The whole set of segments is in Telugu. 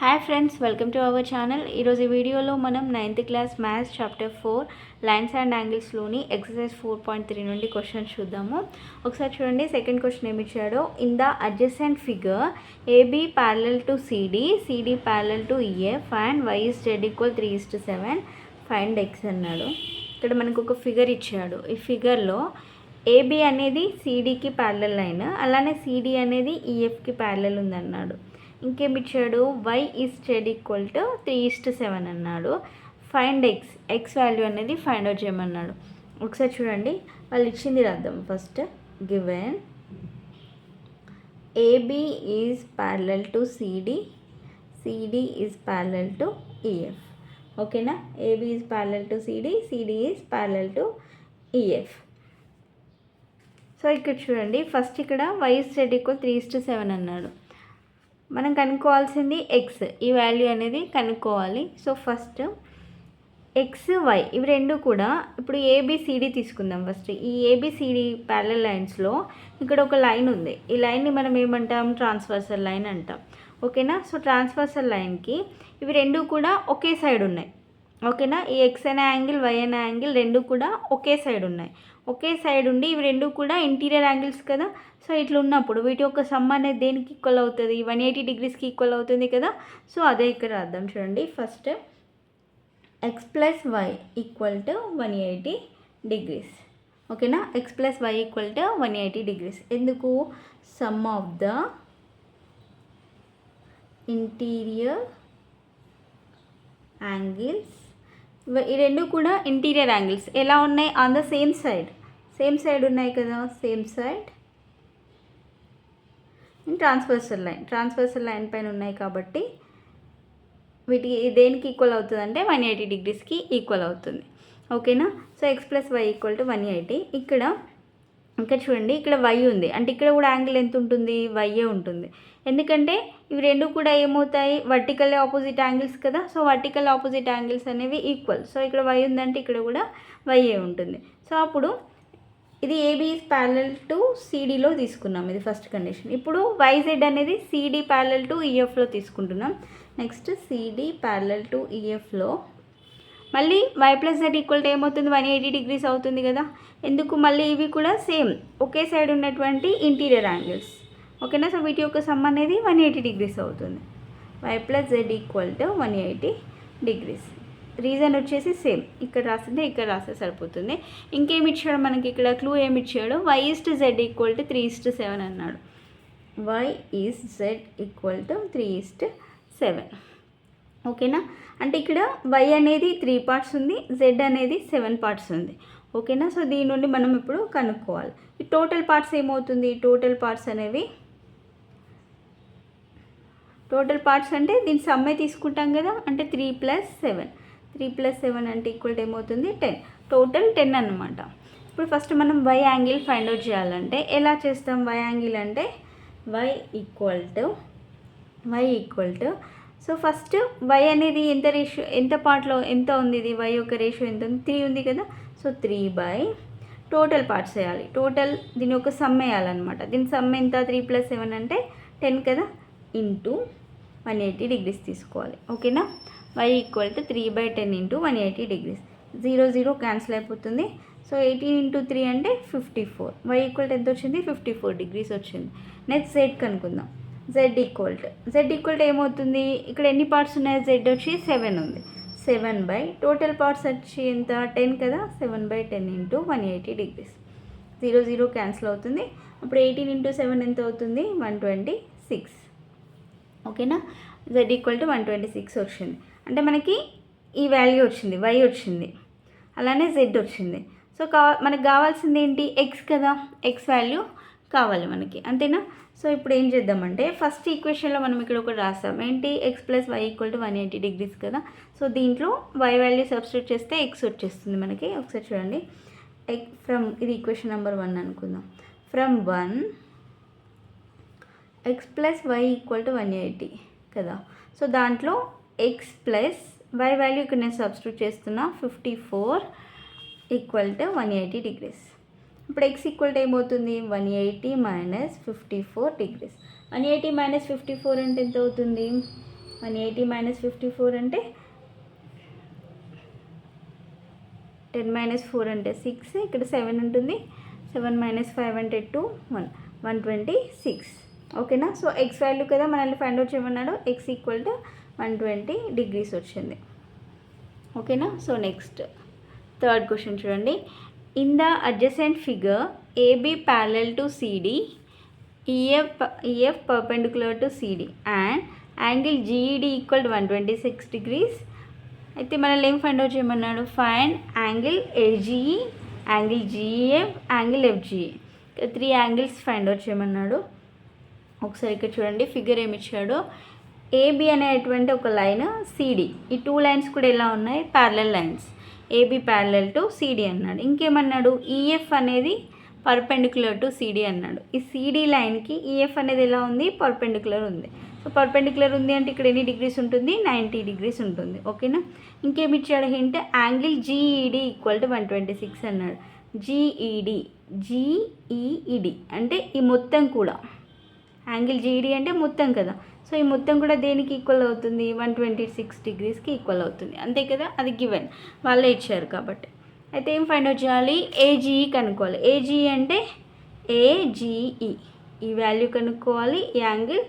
Hi friends, welcome to our channel. ఈరోజు వీడియోలో మనం 9th class maths chapter 4 lines and యాంగిల్స్లోని ఎక్సర్సైజ్ 4.3 నుండి క్వశ్చన్స్ చూద్దాము. ఒకసారి చూడండి. సెకండ్ క్వశ్చన్ ఏమి ఇచ్చాడో, in the adjacent figure AB parallel to CD, CD parallel to EF and y is z equal 3:7, find x అన్నాడు. ఇక్కడ మనకు ఒక ఫిగర్ ఇచ్చాడు. ఈ ఫిగర్లో ఏబీ అనేది సిడికి ప్యారలల్ లైన్, అలానే సిడి అనేది ఈఎఫ్కి ప్యారలల్ ఉందన్నాడు. ఇంకేమి ఇచ్చాడు, y is z equal to 3:7 అన్నాడు. ఫైండ్ ఎక్స్, ఎక్స్ వాల్యూ అనేది ఫైండ్ అవుట్ చేయమన్నాడు. ఒకసారి చూడండి, వాళ్ళు ఇచ్చింది రాద్దాం. First given AB is parallel to CD, CD is parallel to EF. ఓకేనా, AB is parallel to CD, CD is parallel to EF. So ఇక్కడ చూడండి, ఫస్ట్ ఇక్కడ వై ఈజ్ జెడ్ ఈక్వల్ 3:7 అన్నాడు. మనం కనుక్కోవాల్సింది ఎక్స్, ఈ వాల్యూ అనేది కనుక్కోవాలి. సో ఫస్ట్ ఎక్స్ వై ఇవి రెండు కూడా, ఇప్పుడు ఏబిసిడి తీసుకుందాం. ఫస్ట్ ఈ ఏబిసిడి ప్యారలల్ లైన్స్లో ఇక్కడ ఒక లైన్ ఉంది. ఈ లైన్ని మనం ఏమంటాం, ట్రాన్స్వర్సల్ లైన్ అంటాం. ఓకేనా, సో ట్రాన్స్వర్సల్ లైన్కి ఇవి రెండు కూడా ఒకే సైడ్ ఉన్నాయి. ఓకేనా, ఈ ఎక్స్ అనే యాంగిల్, వై అనే యాంగిల్ రెండు కూడా ఒకే సైడ్ ఉన్నాయి. ఒకే సైడ్ ఉండి ఇవి రెండు కూడా ఇంటీరియర్ యాంగిల్స్ కదా. సో ఇట్లా ఉన్నప్పుడు వీటి యొక్క సమ్ అనేది దేనికి ఈక్వల్ అవుతుంది, 180 డిగ్రీస్కి ఈక్వల్ అవుతుంది కదా. సో అదే ఇక్కడ అర్థం. చూడండి, first x plus y equal to 180 degrees. ఓకేనా, x plus y equal to 180 degrees. ఎందుకు, sum of the interior angles, ఈ రెండు కూడా ఇంటీరియర్ యాంగిల్స్ ఎలా ఉన్నాయి, on the same side, same side ఉన్నాయి కదా, same side in transversal line, transversal line పైన ఉన్నాయి కాబట్టి వీటికి దేనికి ఈక్వల్ అవుతుంది అంటే 180 డిగ్రీస్కి ఈక్వల్ అవుతుంది. ఓకేనా, so x plus y equal to 180. ఇక్కడ చూడండి, ఇక్కడ వై ఉంది అంటే ఇక్కడ కూడా యాంగిల్ ఎంత ఉంటుంది, వైయే ఉంటుంది. ఎందుకంటే ఇవి రెండు కూడా ఏమవుతాయి, వర్టికల్ ఆపోజిట్ యాంగిల్స్ కదా. సో వర్టికల్ ఆపోజిట్ యాంగిల్స్ అనేవి ఈక్వల్. సో ఇక్కడ వై ఉందంటే ఇక్కడ కూడా వైయే ఉంటుంది. సో అప్పుడు ఇది ఏబీ ఈజ్ ప్యారలల్ టు సిడిలో తీసుకున్నాం, ఇది ఫస్ట్ కండిషన్. ఇప్పుడు వైజెడ్ అనేది సిడి ప్యారలల్ టు ఈఎఫ్లో తీసుకుంటున్నాం. నెక్స్ట్ సిడి ప్యారలల్ టు ఈఎఫ్లో మళ్ళీ y plus z equal to ఏమవుతుంది, 180 డిగ్రీస్ అవుతుంది కదా. ఎందుకు, మళ్ళీ ఇవి కూడా సేమ్ ఒకే సైడ్ ఉన్నటువంటి ఇంటీరియర్ యాంగిల్స్. ఓకేనా, సో వీటి యొక్క సమ్ అనేది 180 డిగ్రీస్ అవుతుంది. Y plus z equal to 180 degrees. Reason వచ్చేసి సేమ్, ఇక్కడ రాసిందే ఇక్కడ రాస్తే సరిపోతుంది. ఇంకేమి ఇచ్చాడు మనకి ఇక్కడ, క్లూ ఏమి ఇచ్చాడు, y is to z equal to 3:7 అన్నాడు. Y is z equal to 3:7. ఓకేనా, అంటే ఇక్కడ వై అనేది 3 పార్ట్స్ ఉంది, జెడ్ అనేది 7 పార్ట్స్ ఉంది. ఓకేనా, సో దీని నుండి మనం ఇప్పుడు కనుక్కోవాలి ఈ టోటల్ పార్ట్స్ ఏమవుతుంది. టోటల్ పార్ట్స్ అనేవి, టోటల్ పార్ట్స్ అంటే దీని సమ్మే తీసుకుంటాం కదా, అంటే 3 + 7 అంటే ఈక్వల్ టు ఏమవుతుంది, 10. టోటల్ 10 అనమాట. ఇప్పుడు ఫస్ట్ మనం వై యాంగిల్ ఫైండ్ అవుట్ చేయాలంటే ఎలా చేస్తాం, వై యాంగిల్ అంటే y equal to so first y అనేది ఎంత రేషియో, ఎంత పార్ట్లో ఎంత ఉంది, ఇది వై యొక్క రేషియో ఎంత ఉంది, 3 ఉంది కదా. సో 3 టోటల్ పార్ట్స్ వేయాలి. టోటల్ దీని యొక్క సమ్ వేయాలన్నమాట. దీని సమ్ ఎంత, 3 + 7 అంటే 10 కదా, ఇంటూ 180 డిగ్రీస్ తీసుకోవాలి. ఓకేనా, y equal to 3/10 into 180 degrees. 0 0 cancel అయిపోతుంది. సో 18 ఇంటూ 3 అంటే 54. వై ఈక్వల్ టు ఎంత వచ్చింది, 54 డిగ్రీస్ వచ్చింది. నెక్స్ట్ జెడ్ కనుక్కుందాం. జెడ్ ఈక్వల్ టు ఏమవుతుంది, ఇక్కడ ఎన్ని పార్ట్స్ ఉన్నాయి, జెడ్ వచ్చి 7 ఉంది. 7 టోటల్ పార్ట్స్ వచ్చి ఎంత, 10 కదా. 7/10 ఇంటూ 180 డిగ్రీస్. 0 0 క్యాన్సిల్ అవుతుంది. అప్పుడు 18 ఇంటూ 7 ఎంత అవుతుంది, 126. ఓకేనా, జెడ్ ఈక్వల్ టు 126 వచ్చింది. అంటే మనకి ఈ వాల్యూ వచ్చింది, వై వచ్చింది, అలానే జెడ్ వచ్చింది. సో మనకు కావాల్సింది ఏంటి, ఎక్స్ కదా, ఎక్స్ వాల్యూ కావాలి మనకి, అంతేనా. సో ఇప్పుడు ఏం చేద్దామంటే, ఫస్ట్ ఈక్వేషన్లో మనం ఇక్కడ ఒకటి రాస్తాం, ఏంటి, x plus y equal to 180 degrees కదా. సో దీంట్లో వై వాల్యూ సబ్స్టిట్యూట్ చేస్తే ఎక్స్ వచ్చేస్తుంది మనకి. ఒకసారి చూడండి, ఫ్రమ్, ఇది ఈక్వేషన్ నెంబర్ 1 అనుకుందాం. From 1 x plus y equal to 180 కదా. సో దాంట్లో ఎక్స్ ప్లస్ వై వాల్యూ ఇక్కడ నేను సబ్స్టిట్యూట్ చేస్తున్నా, 54 ఈక్వల్ టు 180 డిగ్రీస్. ఇప్పుడు ఎక్స్ ఈక్వల్ టు ఏమవుతుంది, 180 - 54 డిగ్రీస్. 180 - 54 అంటే ఎంత అవుతుంది, 180 minus 54 అంటే 10 minus 4 అంటే 6, ఇక్కడ 7 ఉంటుంది. 7 minus 5 అంటే 2, 1, 126. ఓకేనా. సో ఎక్స్ వాల్యూ కదా మనల్ని ఫైండ్ అవుట్ చేయమన్నాడు. ఎక్స్ ఈక్వల్ టు 120 డిగ్రీస్ వచ్చింది. ఓకేనా. సో నెక్స్ట్ థర్డ్ క్వశ్చన్ చూడండి. In the adjacent figure AB parallel to CD, EF perpendicular to CD and angle GED equal to 126 degrees. అయితే మనల్ని ఏం ఫైండ్ అవుట్ చేయమన్నాడు? Find angle AGE, angle GEF, angle FGE. 3 angles find out చేయమన్నాడు. ఒకసారి ఇక్కడ చూడండి ఫిగర్ ఏమి ఇచ్చాడు. ఏబి అనేటువంటి ఒక లైన్, సిడి, ఈ 2 లైన్స్ కూడా ఎలా ఉన్నాయి? Parallel lines. AB parallel to CD అన్నాడు. ఇంకేమన్నాడు? ఈఎఫ్ అనేది పర్పెండిక్యులర్ టు సిడి అన్నాడు. ఈ సిడి లైన్కి ఈఎఫ్ అనేది ఎలా ఉంది? పర్పెండిక్యులర్ ఉంది. సో పర్పెండిక్యులర్ ఉంది అంటే ఇక్కడ ఎన్ని డిగ్రీస్ ఉంటుంది? 90 డిగ్రీస్ ఉంటుంది. ఓకేనా. ఇంకేమి ఇచ్చాడు hint? Angle GED equal to 126 అన్నాడు. జీఈడి అంటే ఈ మొత్తం కూడా, యాంగిల్ జీఈడి అంటే మొత్తం కదా. సో ఈ మొత్తం కూడా దేనికి ఈక్వల్ అవుతుంది? 126 డిగ్రీస్కి ఈక్వల్ అవుతుంది. అంతే కదా, అది గివెన్, వాళ్ళే ఇచ్చారు కాబట్టి. అయితే ఏం ఫైండ్ అవుట్ చేయాలి? ఏజీఈ కనుక్కోవాలి. ఏజీఈ అంటే ఏజీఈ, ఈ వాల్యూ కనుక్కోవాలి. యాంగిల్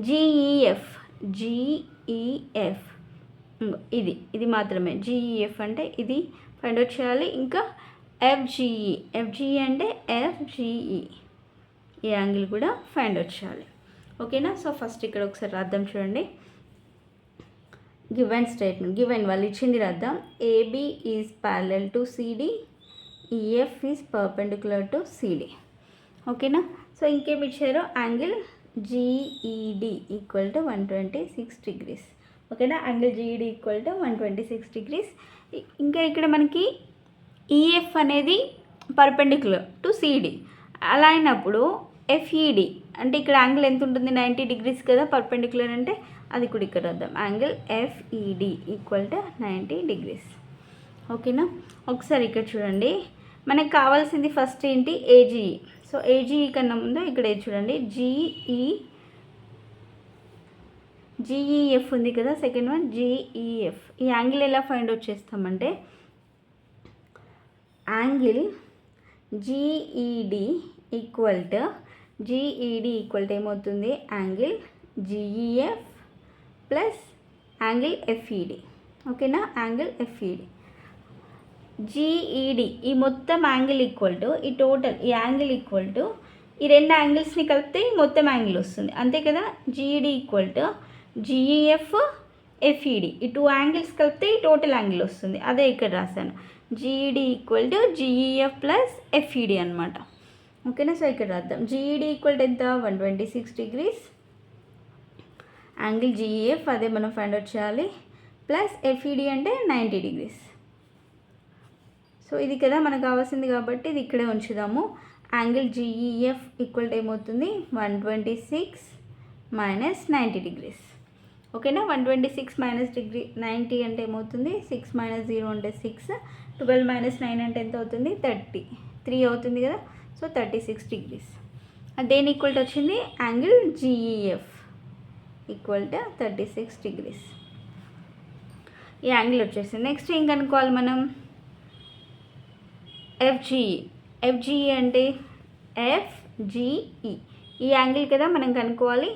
జీఈఎఫ్, జీఈఎఫ్ ఇది మాత్రమే. జీఈఎఫ్ అంటే ఇది ఫైండ్ అవుట్ చేయాలి. ఇంకా ఎఫ్జిఈ, ఎఫ్జిఈ అంటే ఎఫ్జిఈ, ఈ యాంగిల్ కూడా ఫైండ్ అవుట్ చేయాలి. ఓకేనా. సో ఫస్ట్ ఇక్కడ ఒకసారి రాద్దాం చూడండి. గివెన్ స్టేట్మెంట్, గివెన్ వాళ్ళు ఇచ్చింది రాద్దాం. AB is parallel to CD, EF is perpendicular to CD. ఓకేనా. సో ఇంకేమి ఇచ్చారు? Angle GED equal to 126 degrees. ఓకేనా. Angle GED equal to 126 degrees. ఇంకా ఇక్కడ మనకి ఈఎఫ్ అనేది పర్పెండిక్యులర్ టు సిడి, అలా అయినప్పుడు ఎఫ్ఈడి అంటే ఇక్కడ యాంగిల్ ఎంత ఉంటుంది? 90 డిగ్రీస్ కదా పర్పెండిక్యులర్ అంటే, అది కూడా ఇక్కడ వద్దాం. Angle FED equal to 90 degrees. ఓకేనా. ఒకసారి ఇక్కడ చూడండి, మనకు కావాల్సింది ఫస్ట్ ఏంటి? ఏజీఈ. సో ఏజీఈ కన్నా ముందు ఇక్కడ చూడండి, జీఈఎఫ్ ఉంది కదా, సెకండ్ వన్ జీఈఎఫ్. ఈ యాంగిల్ ఎలా ఫైండ్ అవుట్ చేస్తామంటే, యాంగిల్ జీఈడి ఈక్వల్ టు ఏమవుతుంది? Angle GEF plus angle FED. ఓకేనా. యాంగిల్ ఎఫ్ఈడి, జీఈడి ఈ మొత్తం యాంగిల్ ఈక్వల్ టు ఈ టోటల్ ఈ యాంగిల్ ఈక్వల్ టు ఈ రెండు యాంగిల్స్ని కలిపితే మొత్తం యాంగిల్ వస్తుంది. అంతే కదా. GED equal to GEF FED, ఈ 2 యాంగిల్స్ కలిపితే ఈ టోటల్ యాంగిల్ వస్తుంది. అదే ఇక్కడ రాశాను. GED equal to GEF plus FED అనమాట. ఓకేనా. సో ఇక్కడ రాద్దాం. జీఈడి ఈక్వల్ టు ఎంత? 126 డిగ్రీస్. యాంగిల్ జీఈఎఫ్ అదే మనం ఫైండ్ అవుట్ చేయాలి, ప్లస్ ఎఫ్ఈడి అంటే 90 డిగ్రీస్. సో ఇది కదా మనకు కావాల్సింది కాబట్టి ఇది ఇక్కడే ఉంచుదాము. యాంగిల్ జీఈఎఫ్ ఈక్వల్ టు ఏమవుతుంది? 126 మైనస్ 90 డిగ్రీస్. ఓకేనా. 126 మైనస్ 90 అంటే ఏమవుతుంది? 6 మైనస్ 0 అంటే 6, 12 మైనస్ 9 అంటే ఎంత అవుతుంది? 33 అవుతుంది కదా. So 36 degrees. దేని ఈక్వల్ టు వచ్చింది? Angle GEF equal to 36 degrees. ఈ యాంగిల్ వచ్చేసింది. నెక్స్ట్ ఏం కనుక్కోవాలి మనం? ఎఫ్జిఈ అంటే ఎఫ్జిఈ, ఈ యాంగిల్ కదా మనం కనుక్కోవాలి.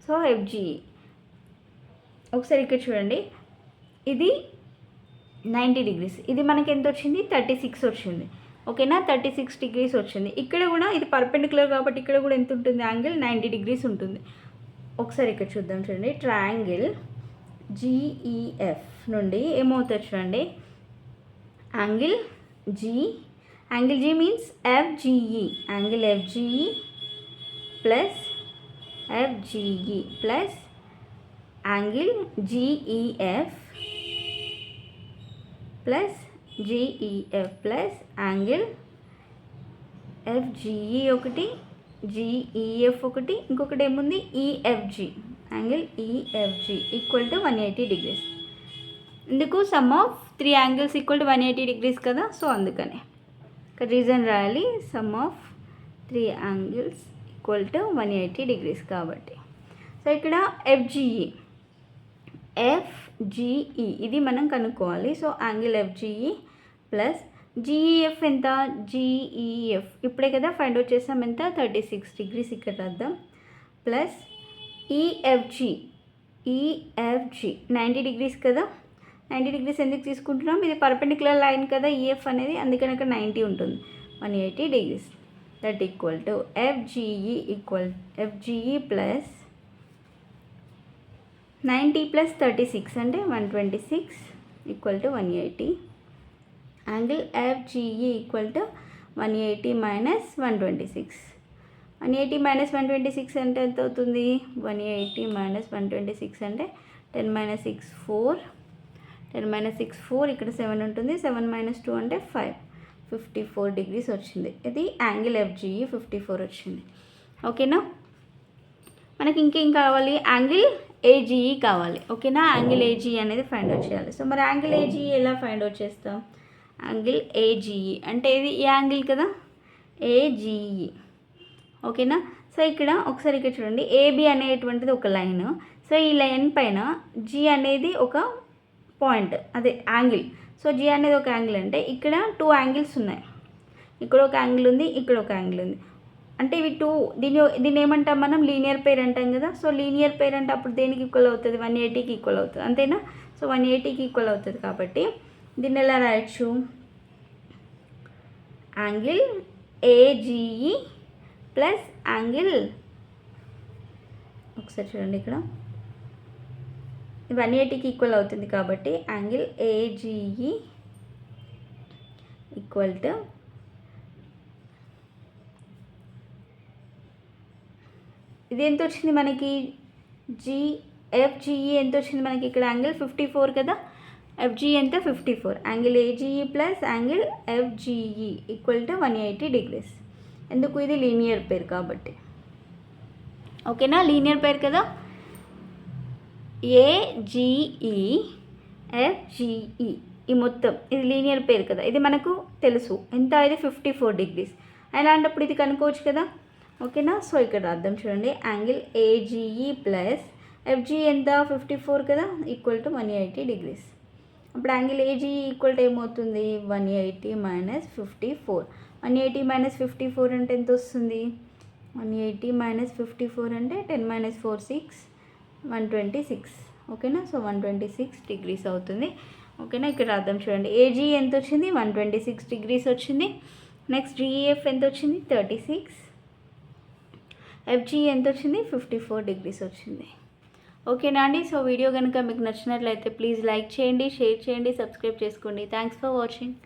సో ఎఫ్జిఈ ఒకసారి ఇక్కడ చూడండి, ఇది 90 డిగ్రీస్, ఇది మనకి ఎంత వచ్చింది? 36 వచ్చింది. ఓకేనా. 36 డిగ్రీస్ వచ్చింది. ఇక్కడ కూడా ఇది పర్పెండిక్యులర్ కాబట్టి ఇక్కడ కూడా ఎంత ఉంటుంది? యాంగిల్ 90 డిగ్రీస్ ఉంటుంది. ఒకసారి ఇక్కడ చూద్దాం చూడండి. ట్రయాంగిల్ జీఈఎఫ్ నుండి ఏమవుతుంది చూడండి, angle G means FGE, angle FGE plus angle GEF plus angle FGE ఒకటి, జీఈఎఫ్ ఒకటి, ఇంకొకటి ఏముంది? EFG, angle EFG equal to 180 degrees. ఇందుకు sum of 3 angles equal to 180 degrees కదా. సో అందుకనే ఇక్కడ రీజన్ రాయాలి, sum of 3 angles equal to 180 degrees కాబట్టి. సో ఇక్కడ ఎఫ్జిఈ ఎఫ్జిఈ ఇది మనం కనుక్కోవాలి. So angle FGE plus GEF ఎంత, జీఈఎఫ్ ఇప్పుడే కదా ఫైండ్ అవుట్ చేసాం ఎంత 36 degrees ఇక్కడ రాద్దాం, ప్లస్ ఈఎఫ్జి 90 degrees కదా. 90 degrees ఎందుకు తీసుకుంటున్నాం, ఇది పర్పెండిక్యులర్ లైన్ కదా ఈఎఫ్ అనేది, అందుకని అక్కడ 90 ఉంటుంది. 180 degrees that equal to FGE plus 90 plus 36 అంటే 126 equal to 180. Angle FGE equal to 180 minus 126. 180 minus 126 అంటే ఎంత అవుతుంది, 180 మైనస్ 126 అంటే 10 minus 6 4, 10 minus 6 4, ఇక్కడ 7 ఉంటుంది, 7 minus 2 అంటే 5, 54 degrees వచ్చింది. ఇది యాంగిల్ ఎఫ్జిఈ 54 వచ్చింది. ఓకేనా, మనకి ఇంకేం కావాలి, యాంగిల్ ఏజీఈ కావాలి. ఓకేనా, యాంగిల్ ఏజీఈ అనేది ఫైండ్ అవుట్ చేయాలి. సో మరి యాంగిల్ ఏజీఈ ఎలా ఫైండ్ అవుట్ చేస్తాం, యాంగిల్ ఏజీఈ అంటే ఇది ఈ యాంగిల్ కదా ఏజీఈ. ఓకేనా, సో ఇక్కడ ఒకసారి ఇక్కడ చూడండి, ఏబి అనేటువంటిది ఒక లైన్. సో ఈ లైన్ పైన జీ అనేది ఒక పాయింట్, అదే యాంగిల్. సో జీ అనేది ఒక యాంగిల్ అంటే ఇక్కడ 2 యాంగిల్స్ ఉన్నాయి, ఇక్కడ ఒక యాంగిల్ ఉంది, ఇక్కడ ఒక యాంగిల్ ఉంది. అంటే ఇవి 2, దీన్ని ఏమంటాం మనం, లీనియర్ పేర్ అంటాం కదా. సో లీనియర్ పేర్ అంటే అప్పుడు దేనికి ఈక్వల్ అవుతుంది, 180కి ఈక్వల్ అవుతుంది, అంతేనా. సో 180కి ఈక్వల్ అవుతుంది కాబట్టి దీన్ని ఎలా రాయొచ్చు, యాంగిల్ ఏజీఈ ప్లస్ యాంగిల్, ఒకసారి చూడండి ఇక్కడ 180కి ఈక్వల్ అవుతుంది కాబట్టి యాంగిల్ ఏజీఈ ఈక్వల్ టు ఇది ఎంత వచ్చింది మనకి, ఎఫ్జిఈ ఎంత వచ్చింది మనకి, ఇక్కడ యాంగిల్ 54 కదా, ఎఫ్జిఈ ఎంత 54, angle AGE plus angle FGE equal to 180 degrees. ఎందుకు, ఇది లీనియర్ పేర్ కాబట్టి. ఓకేనా, లీనియర్ పేర్ కదా, ఏజీఈ ఎఫ్జిఈ ఈ మొత్తం ఇది లీనియర్ పేర్ కదా, ఇది మనకు తెలుసు ఎంత, ఇది 54 degrees. అలాంటప్పుడు ఇది కనుక్కోవచ్చు కదా. ఓకేనా, సో ఇక్కడ అర్థం చూడండి, యాంగిల్ ఏజీఈ ప్లస్ ఎఫ్జిఈ ఎంత 54 కదా, ఈక్వల్ టు 180 degrees. అప్పుడు యాంగిల్ ఏజీఈ ఈక్వల్ టు ఏమవుతుంది, 180 మైనస్ 54. 180 మైనస్ 54 అంటే ఎంత వస్తుంది, 180 మైనస్ 54 అంటే 10 minus 4 6, 126. ఓకేనా, సో 126 degrees అవుతుంది. ఓకేనా, ఇక్కడ అర్థం చూడండి, ఏజీఈ ఎంత వచ్చింది, 126 degrees వచ్చింది. నెక్స్ట్ జీఈఎఫ్ ఎంత వచ్చింది, 36, ఎఫ్జిఈ ఎంత వచ్చింది, 54 degrees వచ్చింది. ఓకేనా అండి, సో వీడియో కనుక మీకు నచ్చినట్లయితే ప్లీజ్ లైక్ చేయండి, షేర్ చేయండి, సబ్స్క్రైబ్ చేసుకోండి. Thanks for watching.